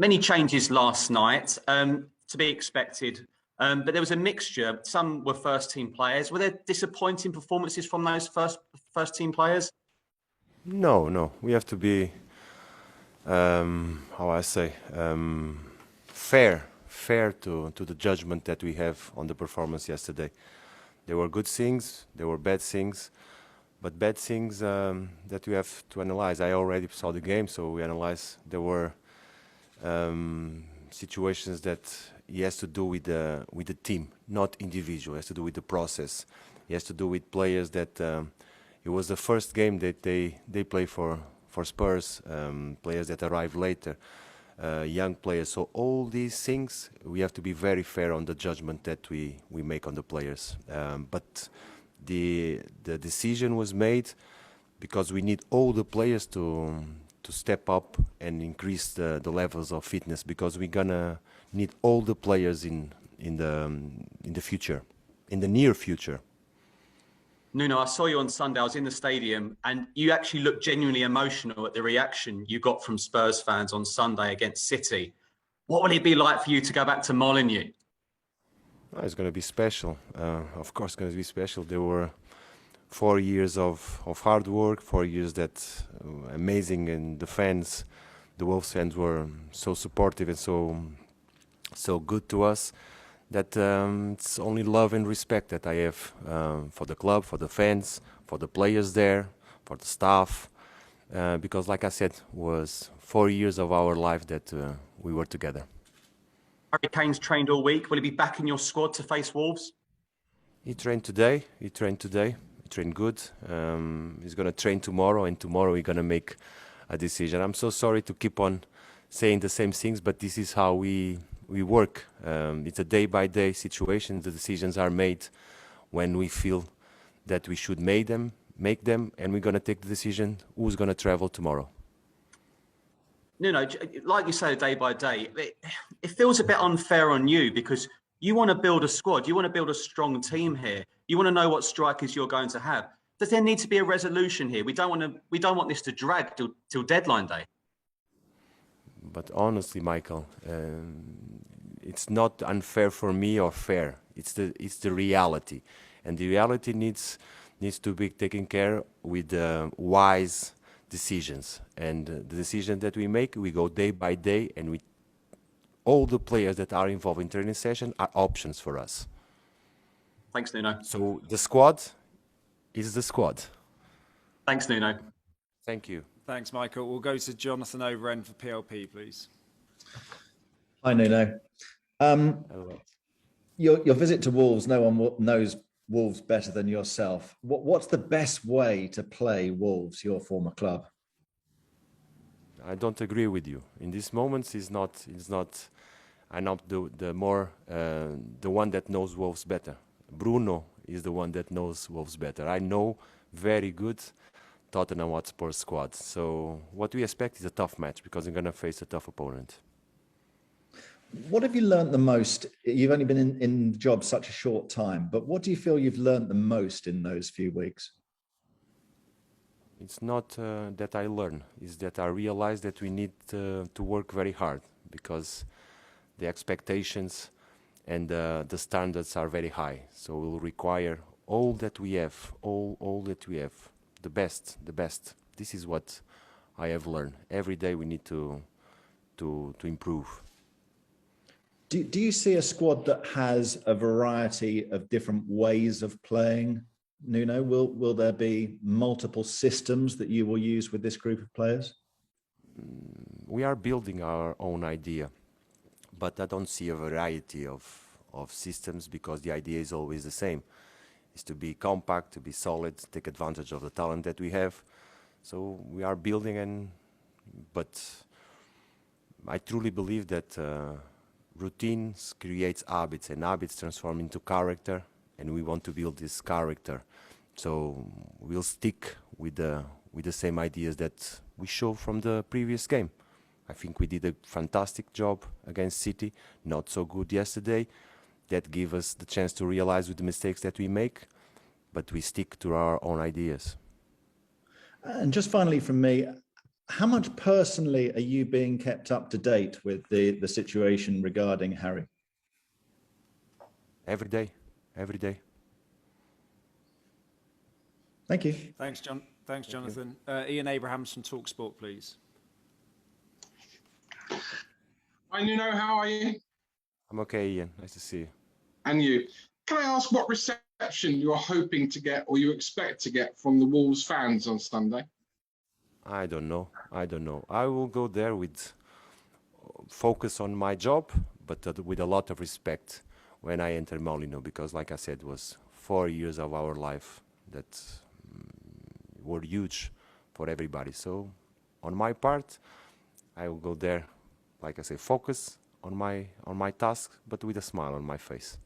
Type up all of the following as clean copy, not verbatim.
Many changes last night, to be expected, but there was a mixture. Some were first-team players. Were there disappointing performances from those first-team players? No, no. We have to be, how I say, fair to the judgment that we have on the performance yesterday. There were good things, there were bad things, but bad things that we have to analyze. I already saw the game, so we analyzed. There were situations that he has to do with the team, not individual. It has to do with the process. It has to do with players that it was the first game that they play for Spurs, players that arrive later, young players. So all these things, we have to be very fair on the judgment that we make on the players. But the decision was made because we need all the players to step up and increase the levels of fitness, because we're gonna need all the players in the future, in the near future. Nuno, I saw you on Sunday. I was in the stadium, and you actually looked genuinely emotional at the reaction you got from Spurs fans on Sunday against City. What will it be like for you to go back to Molineux? It's going to be special. Of course, it's going to be special. There were 4 years of hard work, 4 years that amazing, and the fans, the Wolves fans, were so supportive and so good to us that it's only love and respect that I have for the club, for the fans, for the players there, for the staff, because, like I said, was 4 years of our life that we were together. Harry Kane's trained all week. Will he be back in your squad to face Wolves? He trained today. He trained good. He's going to train tomorrow, and tomorrow we're going to make a decision. I'm so sorry to keep on saying the same things, but this is how we work. It's a day-by-day situation. The decisions are made when we feel that we should make them, and we're going to take the decision who's going to travel tomorrow. Nuno, like you say, day by day, it feels a bit unfair on you because you want to build a squad. You want to build a strong team here. You want to know what strikers you're going to have. Does there need to be a resolution here? We don't want this to drag till deadline day. But honestly, Michael, it's not unfair for me or fair. It's the reality, and the reality needs to be taken care with wise decisions. And the decision that we make, we go day by day, and all the players that are involved in training session are options for us. Thanks, Nuno. So the squad is the squad. Thanks, Nuno. Thank you. Thanks, Michael. We'll go to Jonathan Overend for PLP, please. Hi, Nuno. Hello. Your visit to Wolves, no one knows Wolves better than yourself. What's the best way to play Wolves, your former club? I don't agree with you. In these moments, it's not. I'm not the one that knows Wolves better. Bruno is the one that knows Wolves better. I know very good Tottenham Hotspur squad. So what we expect is a tough match because we're going to face a tough opponent. What have you learned the most? You've only been in the job such a short time, but what do you feel you've learned the most in those few weeks? It's not that I learn, it's that I realize that we need to work very hard because the expectations and the standards are very high. So we'll require all that we have, all that we have, the best. This is what I have learned. Every day we need to improve. Do you see a squad that has a variety of different ways of playing, Nuno? Will there be multiple systems that you will use with this group of players? We are building our own idea, but I don't see a variety of systems because the idea is always the same. It's to be compact, to be solid, take advantage of the talent that we have. So we are building, but I truly believe that routines creates habits, and habits transform into character, and we want to build this character. So we'll stick with the same ideas that we showed from the previous game. I think we did a fantastic job against City, not so good yesterday. That gave us the chance to realize with the mistakes that we make, but we stick to our own ideas. And just finally from me, How much personally are you being kept up to date with the situation regarding Harry? Every day, every day. Thank you. Thanks, John. Thanks, Jonathan. Ian Abrahams from TalkSport, please. Hi, Nuno. How are you? I'm okay, Ian. Nice to see you. And you. Can I ask what reception you're hoping to get or you expect to get from the Wolves fans on Sunday? I don't know. I don't know. I will go there with focus on my job, but with a lot of respect when I enter Molino, because, like I said, it was 4 years of our life that were huge for everybody. So, on my part, I will go there, like I say, focus on my task, but with a smile on my face.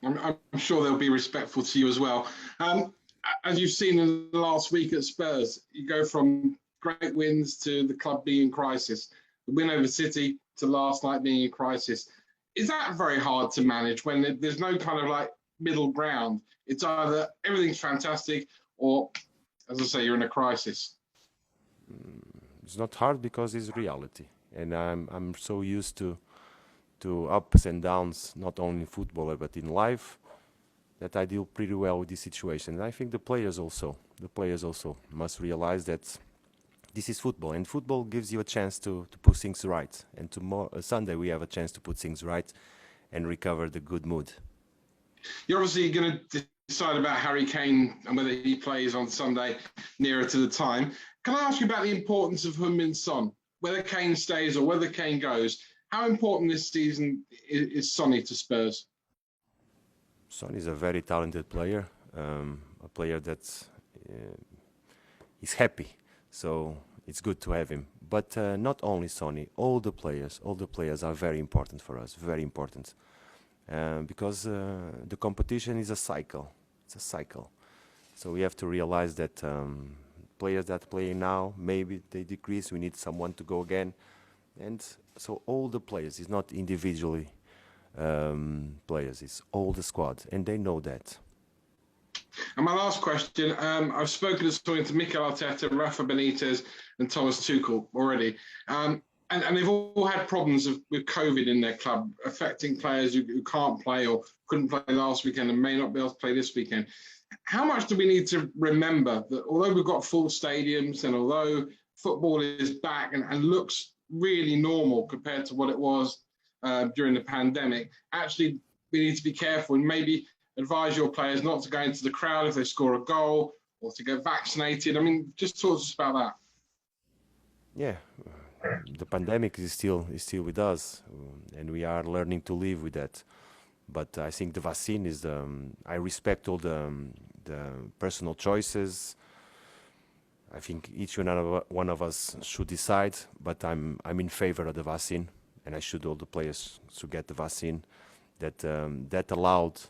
I'm sure they'll be respectful to you as well. As you've seen in the last week at Spurs, you go from great wins to the club being in crisis, the win over City to last night being in crisis. Is that very hard to manage when there's no kind of like middle ground? It's either everything's fantastic or, as I say, you're in a crisis. It's not hard because it's reality, and I'm so used to ups and downs, not only in football but in life, that I deal pretty well with this situation. And I think the players also must realize that this is football, and football gives you a chance to put things right. And tomorrow, Sunday, we have a chance to put things right and recover the good mood. You're obviously going to decide about Harry Kane and whether he plays on Sunday nearer to the time. Can I ask you about the importance of Heung-min Son? Whether Kane stays or whether Kane goes, how important this season is Sonny to Spurs? Son is a very talented player, a player that is happy. So it's good to have him. But not only Sonny, all the players are very important for us, very important. Because the competition is a cycle. It's a cycle. So we have to realize that players that play now, maybe they decrease. We need someone to go again. And so all the players, it's not individually players, it's all the squad. And they know that. And my last question, I've spoken to Mikel Arteta, Rafa Benitez and Thomas Tuchel already. And they've all had problems with COVID in their club, affecting players who can't play or couldn't play last weekend and may not be able to play this weekend. How much do we need to remember that although we've got full stadiums and although football is back and looks really normal compared to what it was during the pandemic, actually we need to be careful and maybe advise your players not to go into the crowd if they score a goal or to get vaccinated? I mean, just talk to us about that. Yeah, the pandemic is still with us, and we are learning to live with that. But I think the vaccine is I respect all the personal choices. I think each one of us should decide, but I'm in favor of the vaccine, and I should all the players to get the vaccine. That allowed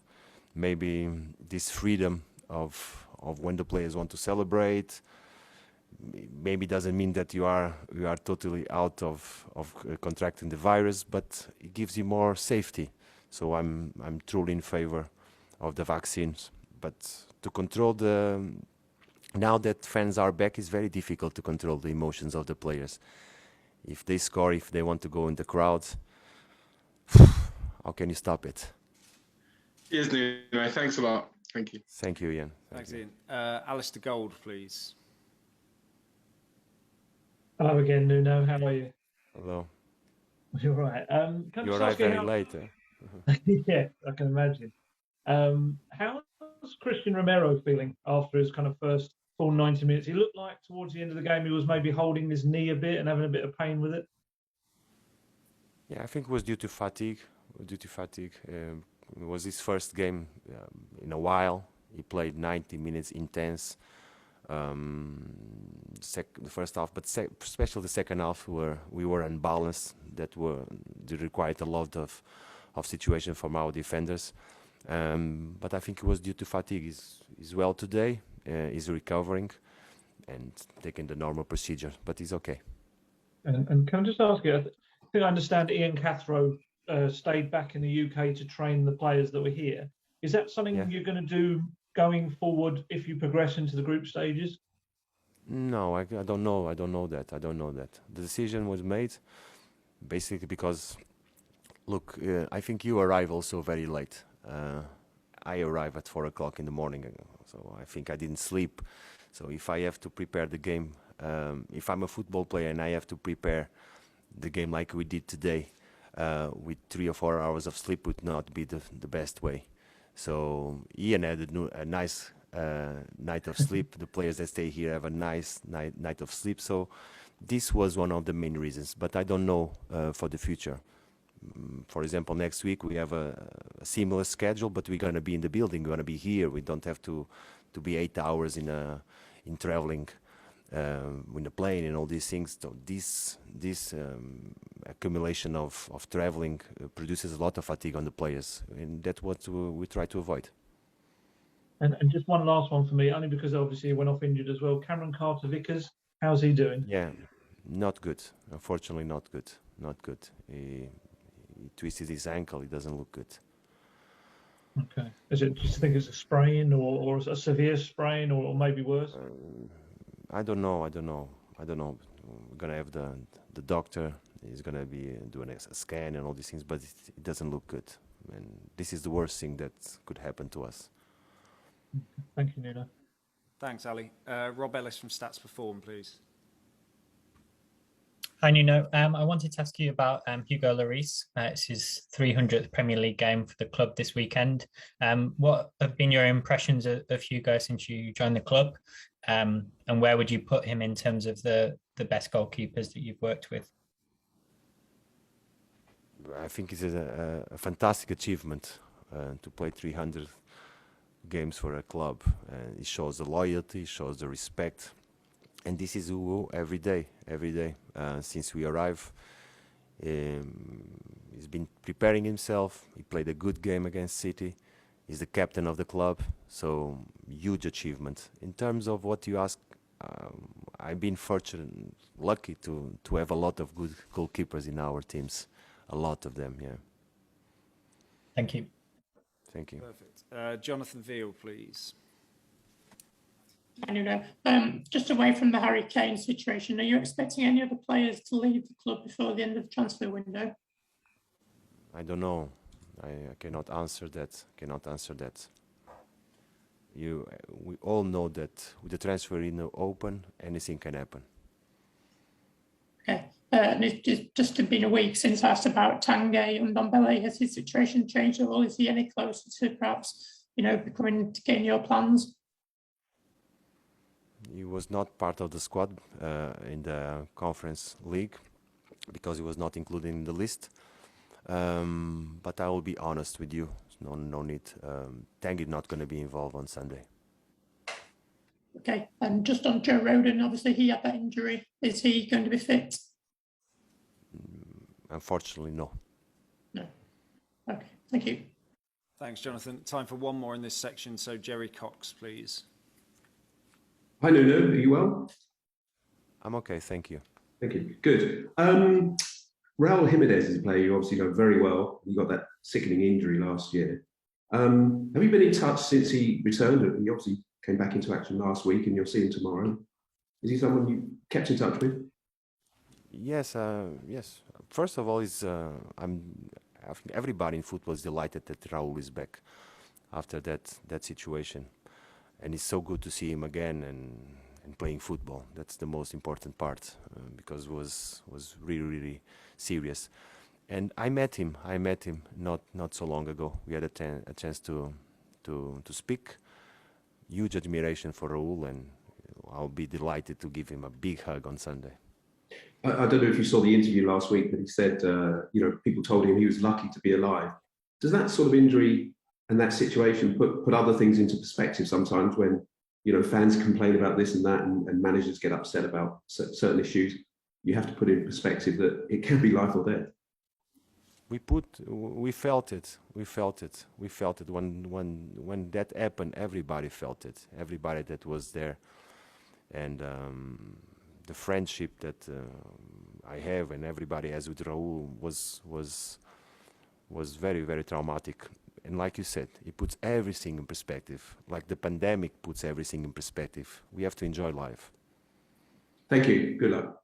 maybe this freedom of when the players want to celebrate. Maybe doesn't mean that you are totally out of contracting the virus, but it gives you more safety. So I'm truly in favor of the vaccines. But to control now that fans are back, it's very difficult to control the emotions of the players. If they score, if they want to go in the crowd, how can you stop it? Cheers, Nuno. Thanks a lot. Thank you. Thank you, Ian. Thanks, Ian. Alistair Gold, please. Hello again, Nuno. How are you? Hello. You're right. You arrived very late. Yeah, I can imagine. How's Christian Romero feeling after his kind of first full 90 minutes? He looked like towards the end of the game he was maybe holding his knee a bit and having a bit of pain with it. Yeah, I think it was due to fatigue. It was his first game in a while. He played 90 minutes intense. The first half, but especially the second half, where we were unbalanced. That required a lot of situation from our defenders. But I think it was due to fatigue. He's well today. He's recovering and taking the normal procedure, but he's okay. And can I just ask you? I think I understand Ian Cathro stayed back in the UK to train the players that were here. Is that something you're going to do going forward if you progress into the group stages? No, I don't know. I don't know that. I don't know that. The decision was made basically because, look, I think you arrive also very late. I arrive at 4 o'clock in the morning, so I think I didn't sleep. So if I have to prepare the game, if I'm a football player and I have to prepare the game like we did today, with 3 or 4 hours of sleep would not be the best way. So Ian had a nice night of sleep. The players that stay here have a nice night of sleep. So this was one of the main reasons. But I don't know for the future. For example, next week we have a similar schedule, but we're going to be in the building. We're going to be here. We don't have to be 8 hours in traveling in the plane and all these things. So this accumulation of traveling produces a lot of fatigue on the players, and that's what we try to avoid. And just one last one for me, only because obviously he went off injured as well. Cameron Carter-Vickers, how's he doing? Yeah, not good. Unfortunately, not good. Not good. He twisted his ankle. It doesn't look good. Okay. Is it just think it's a sprain or a severe sprain or maybe worse? I don't know. We're gonna have the doctor. He's gonna be doing a scan and all these things, but it doesn't look good. And this is the worst thing that could happen to us. Thank you, Nuno. Thanks, Ali. Rob Ellis from Stats Perform, please. Hi, Nuno. I wanted to ask you about Hugo Lloris. It's his 300th Premier League game for the club this weekend. What have been your impressions of Hugo since you joined the club? And where would you put him in terms of the best goalkeepers that you've worked with? I think it's a fantastic achievement to play 300 games for a club. It shows the loyalty, shows the respect. And this is Hugo every day. Since we arrived. He's been preparing himself. He played a good game against City. He's the captain of the club, so huge achievement. In terms of what you ask, I've been lucky to have a lot of good goalkeepers in our teams. A lot of them, yeah. Thank you. Thank you. Perfect. Jonathan Veal, please. I don't know. Just away from the Harry Kane situation, are you expecting any other players to leave the club before the end of the transfer window? I don't know. I cannot answer that. We all know that with the transfer window open, anything can happen. Okay. And it's just been a week since I asked about Tanguy and Ndombele. Has his situation changed at all? Is he any closer to perhaps, becoming to getting your plans? He was not part of the squad in the Conference League because he was not included in the list. But I will be honest with you. No need. Tanguy is not going to be involved on Sunday. Okay. And just on Joe Rodon, obviously he had that injury. Is he going to be fit? Unfortunately, no. No. Okay. Thank you. Thanks, Jonathan. Time for one more in this section. So Jerry Cox, please. Hi, Nuno. Are you well? I'm okay, thank you. Thank you. Good. Raul Jimenez is a player you obviously know very well. You got that sickening injury last year. Have you been in touch since he returned? He obviously came back into action last week, and you'll see him tomorrow. Is he someone you kept in touch with? Yes. First of all, I think everybody in football is delighted that Raul is back after that situation, and it's so good to see him again and playing football. That's the most important part because it was really serious. And I met him not so long ago. We had a chance to speak. Huge admiration for Raul, and I'll be delighted to give him a big hug on Sunday. I don't know if you saw the interview last week, but he said, people told him he was lucky to be alive. Does that sort of injury and that situation put other things into perspective sometimes when, fans complain about this and that and managers get upset about certain issues? You have to put in perspective that it can be life or death. We felt it when that happened. Everybody felt it. Everybody that was there, and the friendship that I have and everybody has with Raul was very, very traumatic. And like you said, it puts everything in perspective. Like the pandemic puts everything in perspective. We have to enjoy life. Thank you. Good luck.